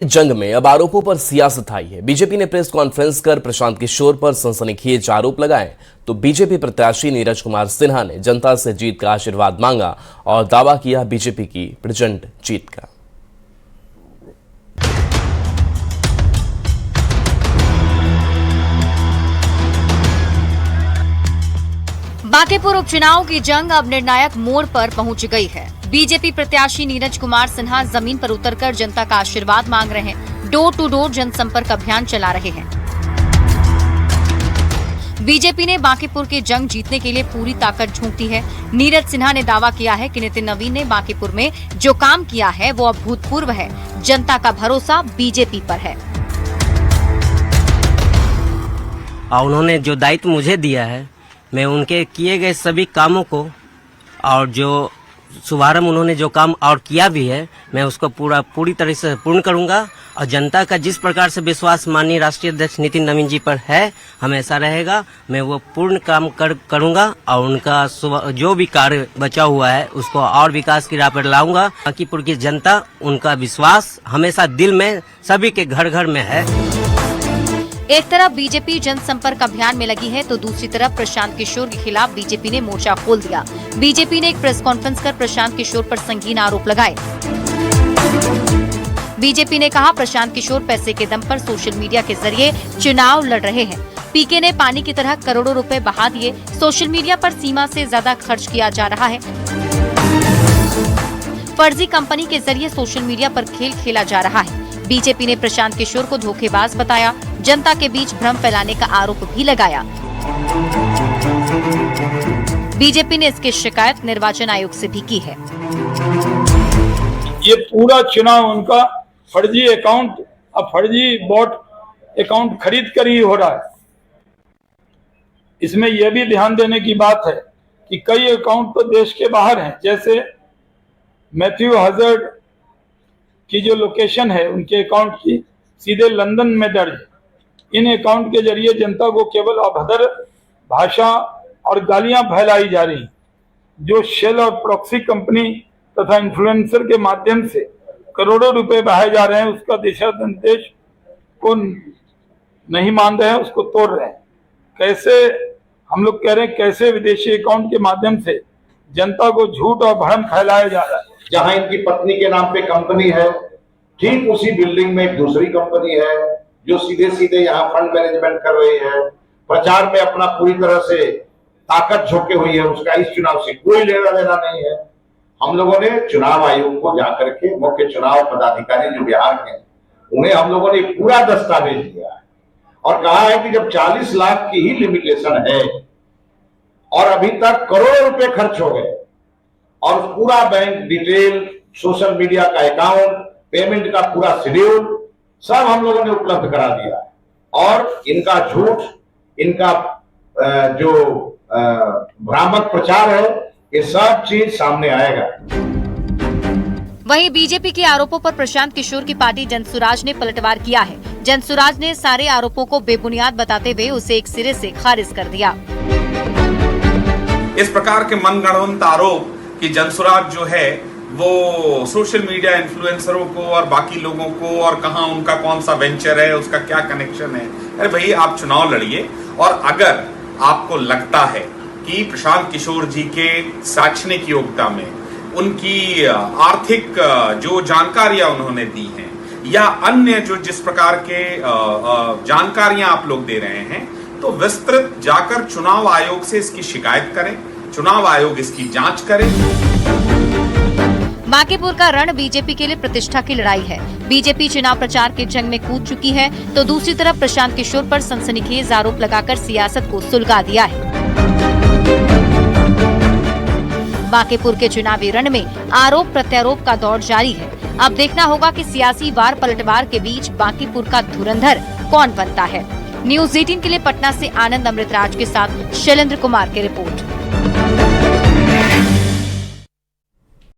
जंग में अब आरोपों पर सियासत आई है। बीजेपी ने प्रेस कॉन्फ्रेंस कर प्रशांत किशोर पर सनसनीखेज आरोप लगाए तो बीजेपी प्रत्याशी नीरज कुमार सिन्हा ने जनता से जीत का आशीर्वाद मांगा और दावा किया बीजेपी की प्रचंड जीत का। बांकीपुर उपचुनाव की जंग अब निर्णायक मोड़ पर पहुंच गई है। बीजेपी प्रत्याशी नीरज कुमार सिन्हा जमीन पर उतरकर जनता का आशीर्वाद मांग रहे हैं। डोर टू डोर जनसंपर्क अभियान चला रहे हैं। बीजेपी ने बांकीपुर की जंग जीतने के लिए पूरी ताकत झोंक दी है। नीरज सिन्हा ने दावा किया है कि नितिन नवीन ने बांकीपुर में जो काम किया है वो अभूतपूर्व है। जनता का भरोसा बीजेपी पर है। उन्होंने जो दायित्व मुझे दिया है, मैं उनके किए गए सभी कामों को और जो शुभारंभ उन्होंने जो काम और किया भी है, मैं उसको पूरी तरह से पूर्ण करूंगा। और जनता का जिस प्रकार से विश्वास माननीय राष्ट्रीय अध्यक्ष नितिन नवीन जी पर है, हमेशा रहेगा। मैं वो पूर्ण काम करूंगा और उनका जो भी कार्य बचा हुआ है उसको और विकास की राह पर लाऊंगा। बांकीपुर की जनता, उनका विश्वास हमेशा दिल में सभी के घर घर में है। एक तरफ बीजेपी जनसंपर्क अभियान में लगी है तो दूसरी तरफ प्रशांत किशोर के खिलाफ बीजेपी ने मोर्चा खोल दिया। बीजेपी ने एक प्रेस कॉन्फ्रेंस कर प्रशांत किशोर पर संगीन आरोप लगाए। बीजेपी ने कहा प्रशांत किशोर पैसे के दम पर सोशल मीडिया के जरिए चुनाव लड़ रहे हैं। पीके ने पानी की तरह करोड़ों रुपए बहा दिए। सोशल मीडिया पर सीमा से ज्यादा खर्च किया जा रहा है। फर्जी कंपनी के जरिए सोशल मीडिया पर खेल खेला जा रहा है। बीजेपी ने प्रशांत किशोर को धोखेबाज बताया। जनता के बीच भ्रम फैलाने का आरोप भी लगाया। बीजेपी ने इसकी शिकायत निर्वाचन आयोग से भी की है। ये पूरा चुनाव उनका फर्जी अकाउंट और फर्जी बॉट अकाउंट खरीद कर ही हो रहा है। इसमें यह भी ध्यान देने की बात है कि कई अकाउंट तो देश के बाहर हैं। जैसे मैथ्यू हज़ार्ड की जो लोकेशन है उनके अकाउंट की सीधे लंदन में दर्ज है। इन अकाउंट के जरिए जनता को केवल अभद्र भाषा और गालियां फैलाई जा रही, जो शेल और प्रॉक्सी कंपनी तथा इन्फ्लुएंसर के माध्यम से करोड़ों रुपए बहाए जा रहे हैं। उसका दिशा निर्देश को नहीं मान रहे हैं, उसको तोड़ रहे हैं। कैसे हम लोग कह रहे हैं, कैसे विदेशी अकाउंट के माध्यम से जनता को झूठ और भ्रम फैलाया जा रहा है। जहां इनकी पत्नी के नाम पे कंपनी है, ठीक उसी बिल्डिंग में एक दूसरी कंपनी है जो सीधे सीधे यहाँ फंड मैनेजमेंट कर रही है। प्रचार में अपना पूरी तरह से ताकत झोंके हुई है। उसका इस चुनाव से कोई लेना देना नहीं है। हम लोगों ने चुनाव आयोग को जाकर के मुख्य चुनाव पदाधिकारी जो बिहार के, उन्हें हम लोगों ने पूरा दस्तावेज दिया है और कहा है कि जब 40 लाख की ही लिमिटेशन है और अभी तक करोड़ों रुपए खर्च हो गए और पूरा बैंक डिटेल, सोशल मीडिया का अकाउंट, पेमेंट का पूरा शेड्यूल सब हम लोगों ने उपलब्ध करा दिया है। और इनका झूठ, इनका जो भ्रामक प्रचार है, ये सब चीज सामने आएगा। वहीं बीजेपी के आरोपों पर प्रशांत किशोर की पार्टी जनसुराज ने पलटवार किया है। जनसुराज ने सारे आरोपों को बेबुनियाद बताते हुए उसे एक सिरे से खारिज कर दिया। इस प्रकार के मनगढ़ंत आरोप कि जनसुराज जो है वो सोशल मीडिया इन्फ्लुएंसरों को और बाकी लोगों को, और कहां उनका कौन सा वेंचर है, उसका क्या कनेक्शन है। अरे भाई, आप चुनाव लड़िए और अगर आपको लगता है कि प्रशांत किशोर जी के शैक्षणिक योग्यता में, उनकी आर्थिक जो जानकारियां उन्होंने दी हैं या अन्य जो जिस प्रकार के जानकारियां आप लोग दे रहे हैं, तो विस्तृत जाकर चुनाव आयोग से इसकी शिकायत करें। चुनाव आयोग इसकी जांच करे। बांकीपुर का रण बीजेपी के लिए प्रतिष्ठा की लड़ाई है। बीजेपी चुनाव प्रचार के जंग में कूद चुकी है तो दूसरी तरफ प्रशांत किशोर पर सनसनीखेज आरोप लगाकर सियासत को सुलगा दिया है। बांकीपुर के चुनावी रण में आरोप प्रत्यारोप का दौर जारी है। अब देखना होगा कि सियासी वार पलटवार के बीच बांकीपुर का धुरंधर कौन बनता है। न्यूज़ 18 के लिए पटना से आनंद अमृतराज के साथ शैलेंद्र कुमार की रिपोर्ट।